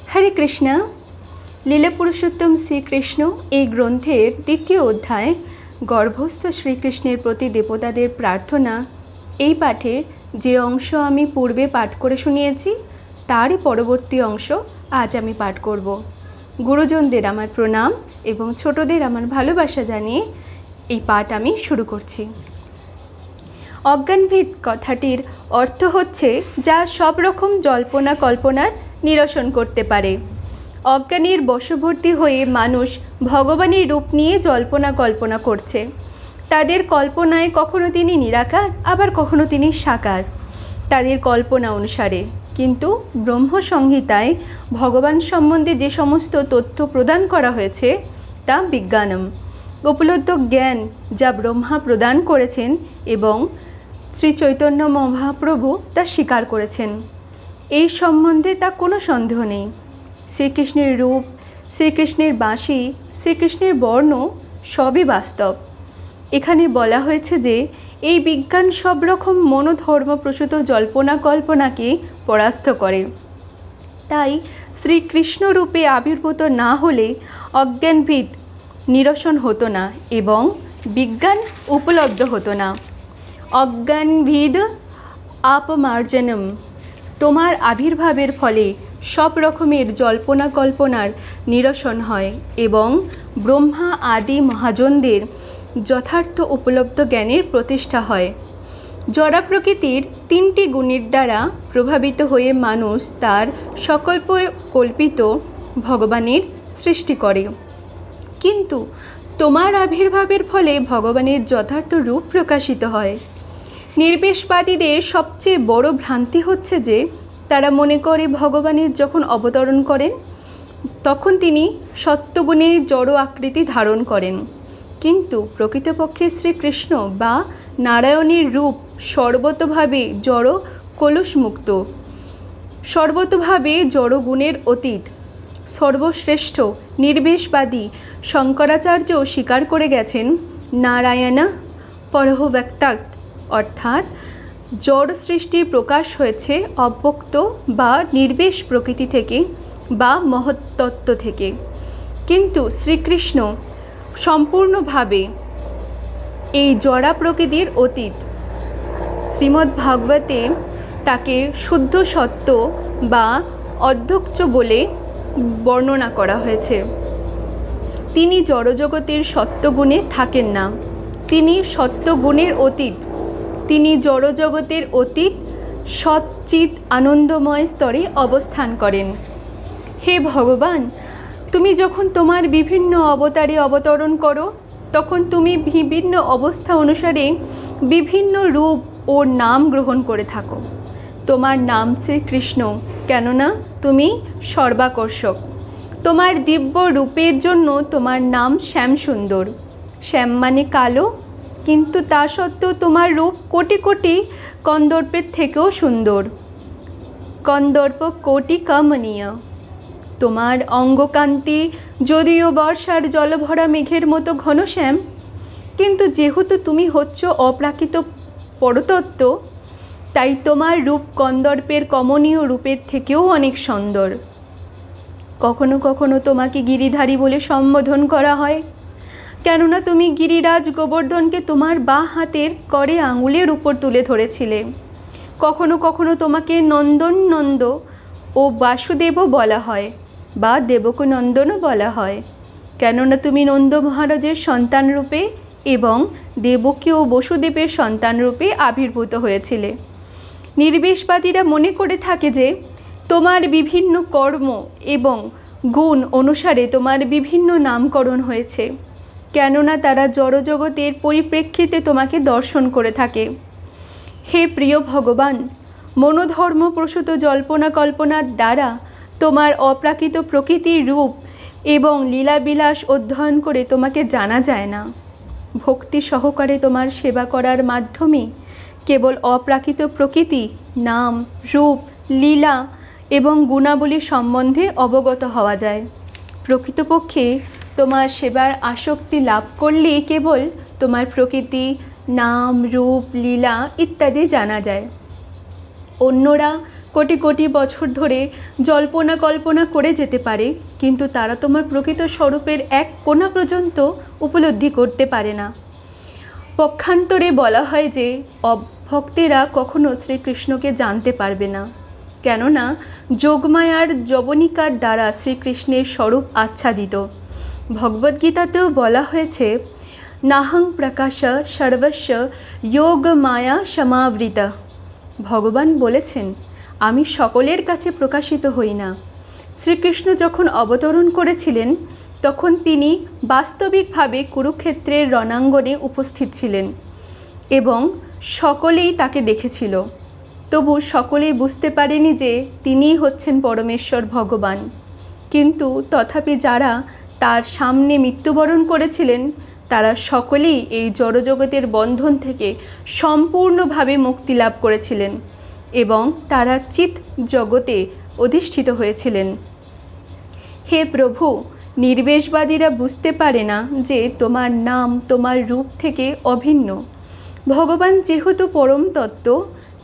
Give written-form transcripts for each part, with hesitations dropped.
হরে কৃষ্ণ। লীলা পুরুষোত্তম শ্রীকৃষ্ণ এই গ্রন্থের দ্বিতীয় অধ্যায় গর্ভস্থ শ্রীকৃষ্ণের প্রতি দেবতাদের প্রার্থনা এই পাঠের যে অংশ আমি পূর্বে পাঠ করে শুনিয়েছি তারই পরবর্তী অংশ আজ আমি পাঠ করব। গুরুজনদের আমার প্রণাম এবং ছোটদের আমার ভালোবাসা জানিয়ে এই পাঠ আমি শুরু করছি। অজ্ঞানভিদ কথাটির অর্থ হচ্ছে যা সব রকম জল্পনা কল্পনার নিরসন করতে পারে। অজ্ঞানের বশবর্তী হয়ে মানুষ ভগবানের রূপ নিয়ে জল্পনা কল্পনা করছে। তাদের কল্পনায় কখনো তিনি নিরাকার, আবার কখনো তিনি সাকার, তাদের কল্পনা অনুসারে। কিন্তু ব্রহ্মসংহিতায় ভগবান সম্বন্ধে যে সমস্ত তথ্য প্রদান করা হয়েছে তা বিজ্ঞানম, উপলব্ধ জ্ঞান যা ব্রহ্মা প্রদান করেছেন এবং শ্রী চৈতন্য মহাপ্রভু তা স্বীকার করেছেন। এই সম্বন্ধে তা কোনো সন্দেহ নেই। শ্রীকৃষ্ণের রূপ, শ্রীকৃষ্ণের বাঁশি, শ্রীকৃষ্ণের বর্ণ সবই বাস্তব। এখানে বলা হয়েছে যে এই বিজ্ঞান সব রকম মনোধর্মপ্রসূত জল্পনা কল্পনাকে পরাস্ত করে। তাই শ্রীকৃষ্ণ রূপে আবির্ভূত না হলে অজ্ঞানভিদ নিরসন হতো না এবং বিজ্ঞান উপলব্ধ হতো না। অজ্ঞানভিদ আপমার্জনম, তোমার আবির্ভাবের ফলে সব রকমের জল্পনা কল্পনার নিরসন হয় এবং ব্রহ্মা আদি মহাজনদের যথার্থ উপলব্ধ জ্ঞানের প্রতিষ্ঠা হয়। জড়া প্রকৃতির তিনটি গুণের দ্বারা প্রভাবিত হয়ে মানুষ তার সকল্প কল্পিত ভগবানের সৃষ্টি করে, কিন্তু তোমার আবির্ভাবের ফলে ভগবানের যথার্থ রূপ প্রকাশিত হয়। নির্বেশবাদীদের সবচেয়ে বড় ভ্রান্তি হচ্ছে যে তারা মনে করে ভগবানের যখন অবতরণ করেন তখন তিনি সত্যগুণে জড় আকৃতি ধারণ করেন, কিন্তু প্রকৃতপক্ষে শ্রীকৃষ্ণ বা নারায়ণের রূপ সর্বতোভাবে জড় কলুষমুক্ত, সর্বতোভাবে জড়গুণের অতীত। সর্বশ্রেষ্ঠ নির্বেশবাদী শঙ্করাচার্য স্বীকার করে গেছেন নারায়ণ পরহব্যক্তাৎ, অর্থাৎ জড় সৃষ্টির প্রকাশ হয়েছে অব্যক্ত বা নির্বেশ প্রকৃতি থেকে বা মহত্তত্ত্ব থেকে, কিন্তু শ্রীকৃষ্ণ সম্পূর্ণভাবে এই জড়া প্রকৃতির অতীত। শ্রীমদ্ ভাগবতে তাকে শুদ্ধ সত্য বা অধ্যক্ষ বলে বর্ণনা করা হয়েছে। তিনি জড়জগতের সত্যগুণে থাকেন না, তিনি সত্যগুণের অতীত। তিনি জড়জগতের অতীত সচ্চিৎ আনন্দময় স্তরে অবস্থান করেন। হে ভগবান, তুমি যখন তোমার বিভিন্ন অবতারে অবতরণ করো তখন তুমি বিভিন্ন অবস্থা অনুসারে বিভিন্ন রূপ ও নাম গ্রহণ করে থাকো। তোমার নাম শ্রীকৃষ্ণ, কেননা তুমি সর্বাকর্ষক। তোমার দিব্য রূপের জন্য তোমার নাম শ্যামসুন্দর। শ্যাম মানে কালো, কিন্তু তা সত্ত্বেও তোমার রূপ কোটি কোটি কন্দর্পের থেকেও সুন্দর। কন্দর্প কোটি কমনীয়। তোমার অঙ্গকান্তি যদিও বর্ষার জলভরা মেঘের মতো ঘনশ্যাম, কিন্তু যেহেতু তুমি হচ্ছ অপ্রাকৃত পরতত্ত্ব, তাই তোমার রূপ কন্দর্পের কমনীয় রূপের থেকেও অনেক সুন্দর। কখনো কখনো তোমাকে গিরিধারী বলে সম্বোধন করা হয়, কেননা তুমি গিরিরাজ গোবর্ধনকে তোমার বাঁ হাতের করে আঙুলের উপর তুলে ধরেছিলে। কখনো কখনো তোমাকে নন্দননন্দ ও বাসুদেবও বলা হয় বা দেবকনন্দনও বলা হয়, কেননা তুমি নন্দ মহারাজের সন্তান রূপে এবং দেবকী ও বসুদেবের সন্তান রূপে আবির্ভূত হয়েছিলে। নির্বেশবাদীরা মনে করে থাকে যে তোমার বিভিন্ন কর্ম এবং গুণ অনুসারে তোমার বিভিন্ন নামকরণ হয়েছে, কেননা তারা জড়জগতের পরিপ্রেক্ষিতে তোমাকে দর্শন করে থাকে। হে প্রিয় ভগবান, মনোধর্মপ্রসূত জল্পনা কল্পনার দ্বারা তোমার অপ্রাকৃত প্রকৃতির রূপ এবং লীলাবিলাস অধ্যয়ন করে তোমাকে জানা যায় না। ভক্তি সহকারে তোমার সেবা করার মাধ্যমে কেবল অপ্রাকৃত প্রকৃতি, নাম, রূপ, লীলা এবং গুণাবলী সম্বন্ধে অবগত হওয়া যায়। প্রকৃতপক্ষে তোমার সেবার আসক্তি লাভ করলেই কেবল তোমার প্রকৃতি, নাম, রূপ, লীলা ইত্যাদি জানা যায়। অন্যরা কোটি কোটি বছর ধরে জল্পনা কল্পনা করে যেতে পারে, কিন্তু তারা তোমার প্রকৃত স্বরূপের এক কোণা পর্যন্ত উপলব্ধি করতে পারে না। পক্ষান্তরে বলা হয় যে ভক্তেরা কখনো শ্রীকৃষ্ণকে জানতে পারবে না, কেননা যোগমায়ার যবনিকার দ্বারা শ্রীকৃষ্ণের স্বরূপ আচ্ছাদিত। ভগবদ্গীতাতেও বলা হয়েছে, নাহং প্রকাশ সর্বস্ব যোগ মায়া সমাবৃত। ভগবান বলেছেন, আমি সকলের কাছে প্রকাশিত হই না। শ্রীকৃষ্ণ যখন অবতরণ করেছিলেন তখন তিনি বাস্তবিকভাবে কুরুক্ষেত্রের রণাঙ্গনে উপস্থিত ছিলেন এবং সকলেই তাকে দেখেছিল। তবু সকলেই বুঝতে পারেনি যে তিনিই হচ্ছেন পরমেশ্বর ভগবান। কিন্তু তথাপি যারা তার সামনে মৃত্যুবরণ করেছিলেন তারা সকলেই এই জড়জগতের বন্ধন থেকে সম্পূর্ণভাবে মুক্তি লাভ করেছিলেন এবং তারা চিৎ জগতে অধিষ্ঠিত হয়েছিলেন। হে প্রভু, নির্বেশবাদীরা বুঝতে পারে না যে তোমার নাম তোমার রূপ থেকে অভিন্ন। ভগবান যেহেতু পরম তত্ত্ব,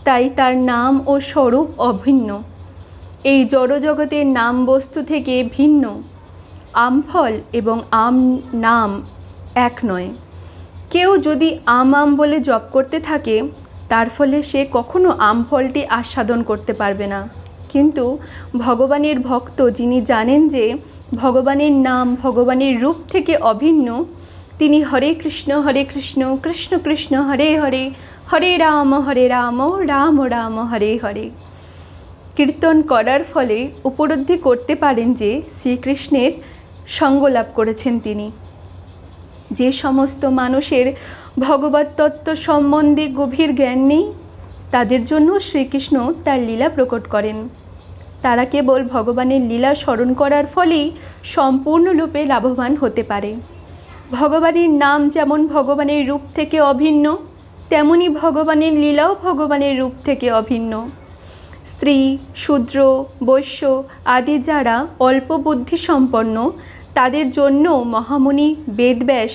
তাই তার নাম ও স্বরূপ অভিন্ন। এই জড়জগতের নাম বস্তু থেকে ভিন্ন। আমফল এবং আম নাম এক নয়। কেউ যদি আম বলে জপ করতে থাকে তার ফলে সে কখনো আমফলটি আস্বাদন করতে পারবে না। কিন্তু ভগবানের ভক্ত যিনি জানেন যে ভগবানের নাম ভগবানের রূপ থেকে অভিন্ন, তিনি হরে কৃষ্ণ কৃষ্ণ কৃষ্ণ হরে হরে, হরে রাম রাম রাম হরে হরে কীর্তন করার ফলে উপলব্ধি করতে পারেন যে শ্রীকৃষ্ণের সঙ্গ লাভ করেছেন তিনি। যে সমস্ত মানুষের ভগবত তত্ত্ব সম্বন্ধে গভীর জ্ঞান নেই তাদের জন্য শ্রীকৃষ্ণ তার লীলা প্রকট করেন। তারা কেবল ভগবানের লীলা স্মরণ করার ফলেই সম্পূর্ণরূপে লাভবান হতে পারে। ভগবানের নাম যেমন ভগবানের রূপ থেকে অভিন্ন, তেমনি ভগবানের লীলাও ভগবানের রূপ থেকে অভিন্ন। স্ত্রী, শূদ্র, বৈশ্য আদি যারা অল্প বুদ্ধি সম্পন্ন তাদের জন্য মহামুনি বেদব্যাস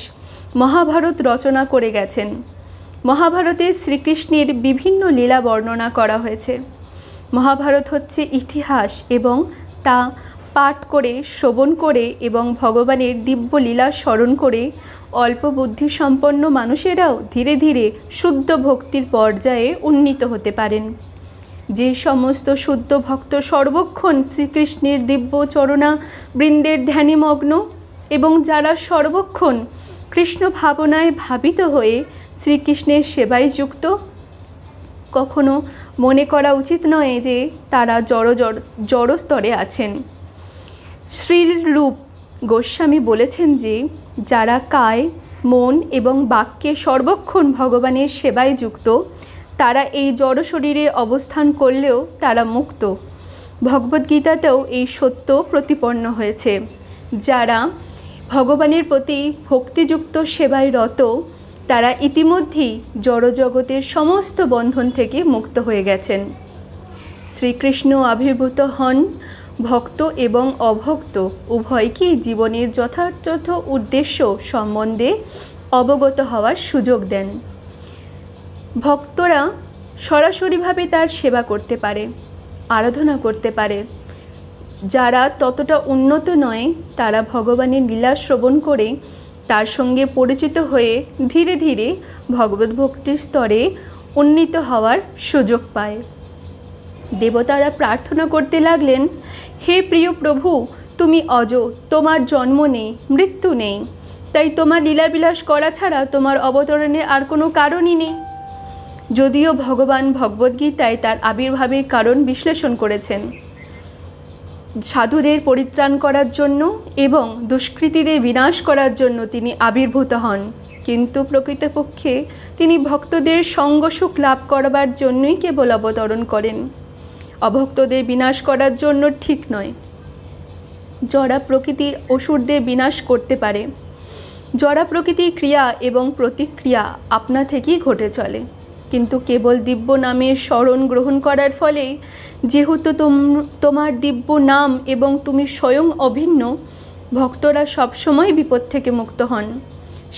মহাভারত রচনা করে গেছেন। মহাভারতে শ্রীকৃষ্ণের বিভিন্ন লীলা বর্ণনা করা হয়েছে। মহাভারত হচ্ছে ইতিহাস এবং তা পাঠ করে, শ্রবণ করে এবং ভগবানের দিব্য লীলা স্মরণ করে অল্প বুদ্ধিসম্পন্ন মানুষেরাও ধীরে ধীরে শুদ্ধ ভক্তির পর্যায়ে উন্নীত হতে পারেন। যে সমস্ত শুদ্ধ ভক্ত সর্বক্ষণ শ্রীকৃষ্ণের দিব্য চরণা বৃন্দের ধ্যানে মগ্ন এবং যারা সর্বক্ষণ কৃষ্ণ ভাবনায় ভাবিত হয়ে শ্রীকৃষ্ণের সেবায় যুক্ত, কখনো মনে করা উচিত নয় যে তারা জড় স্তরে আছেন। শ্রীরূপ গোস্বামী বলেছেন যে যারা কায়, মন এবং বাক্যে সর্বক্ষণ ভগবানের সেবায় যুক্ত তারা এই জড় শরীরে অবস্থান করলেও তারা মুক্ত। ভগবদ্গীতাতেও এই সত্য প্রতিপন্ন হয়েছে। যারা ভগবানের প্রতি ভক্তিযুক্ত সেবায় রত তারা ইতিমধ্যেই জড়জগতের সমস্ত বন্ধন থেকে মুক্ত হয়ে গেছেন। শ্রীকৃষ্ণ আবির্ভূত হন ভক্ত এবং অভক্ত উভয়কেই জীবনের যথাযথ উদ্দেশ্য সম্বন্ধে অবগত হওয়ার সুযোগ দেন। ভক্তরা সরাসরিভাবে তার সেবা করতে পারে, আরাধনা করতে পারে। যারা ততটা উন্নত নয় তারা ভগবানের লীলা শ্রবণ করে তার সঙ্গে পরিচিত হয়ে ধীরে ধীরে ভগবত ভক্তির স্তরে উন্নীত হওয়ার সুযোগ পায়। দেবতারা প্রার্থনা করতে লাগলেন, হে প্রিয় প্রভু, তুমি অজ, তোমার জন্ম নেই, মৃত্যু নেই, তাই তোমার লীলাবিলাস করা ছাড়া তোমার অবতরণের আর কোনো কারণই নেই। যদিও ভগবান ভগবদ্গীতায় তার আবির্ভাবের কারণ বিশ্লেষণ করেছেন, সাধুদের পরিত্রাণ করার জন্য এবং দুষ্কৃতীদের বিনাশ করার জন্য তিনি আবির্ভূত হন, কিন্তু প্রকৃতপক্ষে তিনি ভক্তদের সঙ্গসুখ লাভ করবার জন্যই কেবল অবতরণ করেন, অভক্তদের বিনাশ করার জন্য ঠিক নয়। জড়া প্রকৃতি অসুরদের বিনাশ করতে পারে। জড়া প্রকৃতির ক্রিয়া এবং প্রতিক্রিয়া আপনা থেকেই ঘটে চলে, কিন্তু কেবল দিব্য নামের স্মরণ গ্রহণ করার ফলে যেহেতু তোমার দিব্য নাম এবং তুমি স্বয়ং অভিন্ন, ভক্তরা সবসময় বিপদ থেকে মুক্ত হন।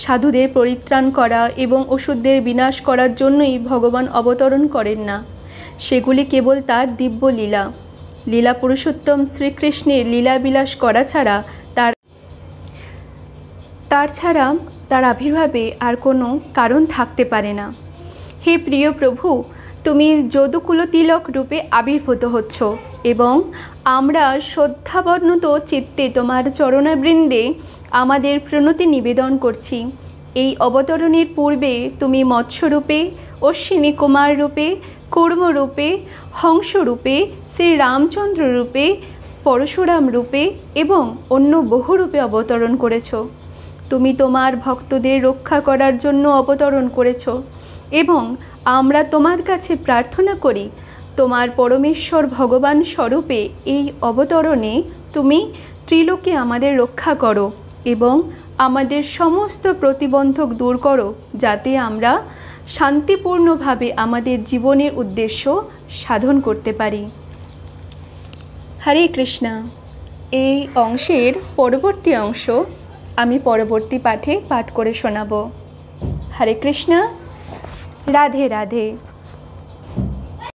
সাধুদের পরিত্রাণ করা এবং অসুরদের বিনাশ করার জন্যই ভগবান অবতরণ করেন না, সেগুলি কেবল তার দিব্য লীলা। লীলা পুরুষোত্তম শ্রীকৃষ্ণের লীলাবিলাস করা ছাড়া তার আবির্ভাবে আর কোনো কারণ থাকতে পারে না। হে প্রিয় প্রভু, তুমি যদুকুলতিলক রূপে আবির্ভূত হচ্ছ এবং আমরা শ্রদ্ধাবনত চিত্তে তোমার চরণাবৃন্দে আমাদের প্রণতি নিবেদন করছি। এই অবতরণের পূর্বে তুমি মৎস্যরূপে, অশ্বিনী কুমার রূপে, কূর্মরূপে, হংসরূপে, শ্রীরামচন্দ্র রূপে, পরশুরাম রূপে এবং অন্য বহু রূপে অবতরণ করেছ। তুমি তোমার ভক্তদের রক্ষা করার জন্য অবতরণ করেছ এবং আমরা তোমার কাছে প্রার্থনা করি তোমার পরমেশ্বর ভগবান স্বরূপে এই অবতরণে তুমি ত্রিলোকে আমাদের রক্ষা করো এবং আমাদের সমস্ত প্রতিবন্ধক দূর করো, যাতে আমরা শান্তিপূর্ণভাবে আমাদের জীবনের উদ্দেশ্য সাধন করতে পারি। হরে কৃষ্ণা। এই অংশের পরবর্তী অংশ আমি পরবর্তী পাঠে পাঠ করে শোনাব। হরে কৃষ্ণা। রাধে রাধে।